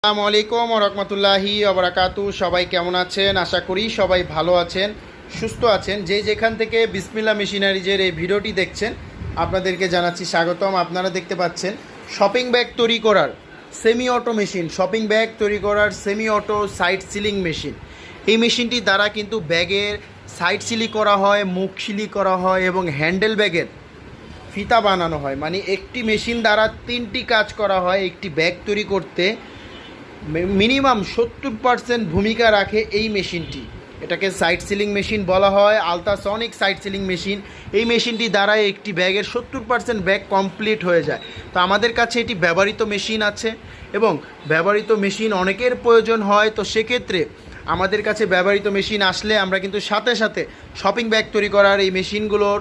আসসালামু আলাইকুম ওয়া রাহমাতুল্লাহি ওয়া বারাকাতুহু। সবাই কেমন আছেন? আশা করি সবাই ভালো আছেন, সুস্থ আছেন। যে যেখান থেকে বিসমিল্লাহ মেশিনারিজের এই ভিডিওটি দেখছেন আপনাদেরকে জানাচ্ছি স্বাগতম। আপনারা দেখতে পাচ্ছেন শপিং ব্যাগ তৈরি করার semi auto machine, shopping bag তৈরি করার semi auto side sealing machine. এই মেশিনটি দ্বারা কিন্তু ব্যাগের সাইড সিলি করা হয়, মুখ সিলি করা হয় এবং হ্যান্ডেল ব্যাগের ফিতা বানানো হয়। মানে একটি মেশিন দ্বারা তিনটি কাজ করা হয় একটি ব্যাগ তৈরি করতে। মিনিমাম 70% ভূমিকা রাখে এই মেশিনটি। এটাকে সাইড সিলিং মেশিন বলা হয়, আলট্রাসনিক সাইড সিলিং মেশিন। এই মেশিনটি দ্বারা একটি ব্যাগের 70% ব্যাগ কমপ্লিট হয়ে যায়। তো আমাদের কাছে এটি ব্যবহৃত মেশিন আছে এবং ব্যবহৃত মেশিন অনেকের প্রয়োজন হয়। তো সেক্ষেত্রে আমাদের কাছে ব্যবহৃত মেশিন আসলে আমরা কিন্তু সাথে সাথে শপিং ব্যাগ তৈরি করার এই মেশিনগুলোর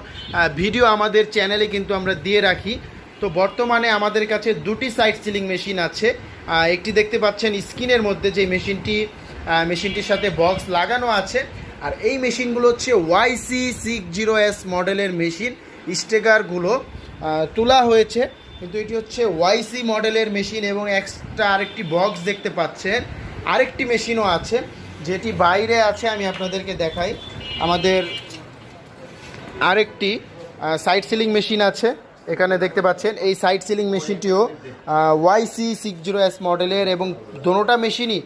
ভিডিও আমাদের চ্যানেলে কিন্তু আমরা দিয়ে রাখি। তো বর্তমানে আমাদের কাছে দুটি সাইড সিলিং মেশিন আছে। একটি দেখতে পাচ্ছেন স্ক্রিনের মধ্যে, যে মেশিনটির সাথে বক্স লাগানো আছে। আর এই মেশিনগুলো হচ্ছে YC60S মডেলের মেশিন। স্টেকারগুলো তোলা হয়েছে, কিন্তু এটি হচ্ছে YC মডেলের মেশিন। এবং এক্সট্রা আরেকটি বক্স দেখতে পাচ্ছেন। আরেকটি মেশিনও আছে যেটি বাইরে আছে, আমি আপনাদেরকে দেখাই। আমাদের আরেকটি সাইড সিলিং মেশিন আছে, এখানে দেখতে পাচ্ছেন। এই সাইড সিলিং মেশিনটিও YC60S মডেলের এবং দোনোটা মেশিনই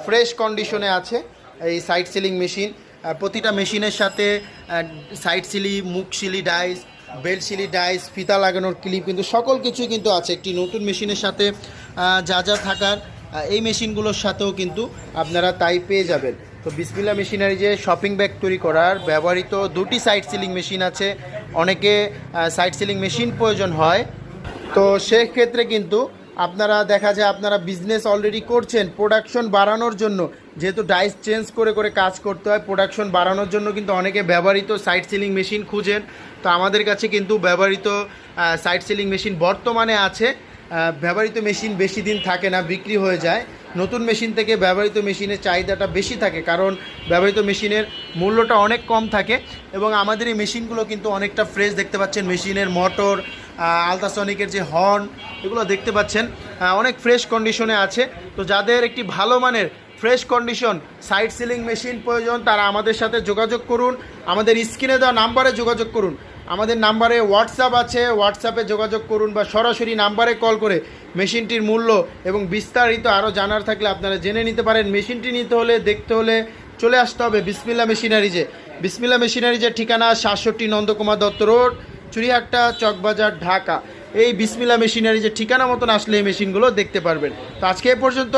ফ্রেশ কন্ডিশনে আছে। এই সাইড সিলিং মেশিন প্রতিটা মেশিনের সাথে সাইড সিলি, মুখ সিলি ডাইস, বেল্ট সিলি ডাইস, ফিতা লাগানোর ক্লিপ কিন্তু সকল কিছুই কিন্তু আছে। একটি নতুন মেশিনের সাথে যা যা থাকার এই মেশিনগুলোর সাথেও কিন্তু আপনারা তাই পেয়ে যাবেন। তো বিসমিল্লাহ মেশিনারিজে শপিং ব্যাগ তৈরি করার ব্যবহৃত দুটি সাইড সিলিং মেশিন আছে। অনেকে সাইড সিলিং মেশিন প্রয়োজন হয়, তো সেক্ষেত্রে কিন্তু আপনারা দেখা যায় আপনারা বিজনেস অলরেডি করছেন, প্রোডাকশন বাড়ানোর জন্য, যেহেতু ডাইস চেঞ্জ করে করে কাজ করতে হয়, প্রোডাকশন বাড়ানোর জন্য কিন্তু অনেকে ব্যবহৃত সাইড সিলিং মেশিন খুঁজেন। তো আমাদের কাছে কিন্তু ব্যবহৃত সাইড সিলিং মেশিন বর্তমানে আছে। ব্যবহৃত মেশিন বেশি দিন থাকে না, বিক্রি হয়ে যায়। নতুন মেশিন থেকে ব্যবহৃত মেশিনের চাহিদাটা বেশি থাকে, কারণ ব্যবহৃত মেশিনের মূল্যটা অনেক কম থাকে। এবং আমাদের এই মেশিনগুলো কিন্তু অনেকটা ফ্রেশ দেখতে পাচ্ছেন। মেশিনের মোটর, আলট্রাসনিকের যে হর্ন, এগুলো দেখতে পাচ্ছেন অনেক ফ্রেশ কন্ডিশনে আছে। তো যাদের একটি ভালো মানের fresh condition side sealing machine প্রয়োজন, তারা আমাদের সাথে যোগাযোগ করুন। আমাদের স্ক্রিনে দেওয়া নাম্বারে যোগাযোগ করুন। আমাদের নাম্বারে হোয়াটসঅ্যাপ আছে, হোয়াটসঅ্যাপে যোগাযোগ করুন, বা সরাসরি নাম্বারে কল করে মেশিনটির মূল্য এবং বিস্তারিত আরও জানার থাকলে আপনারা জেনে নিতে পারেন। মেশিনটি নিতে হলে, দেখতে হলে চলে আসতে হবে বিসমিল্লাহ মেশিনারিজে। বিসমিল্লাহ মেশিনারিজের ঠিকানা 67 নন্দকুমার দত্ত রোড, চুরিহাট্টা, চকবাজার, ঢাকা। এই বিসমিল্লাহ মেশিনারিজের ঠিকানা মতন আসলে এই মেশিনগুলো দেখতে পারবেন। তো আজকে এ পর্যন্ত।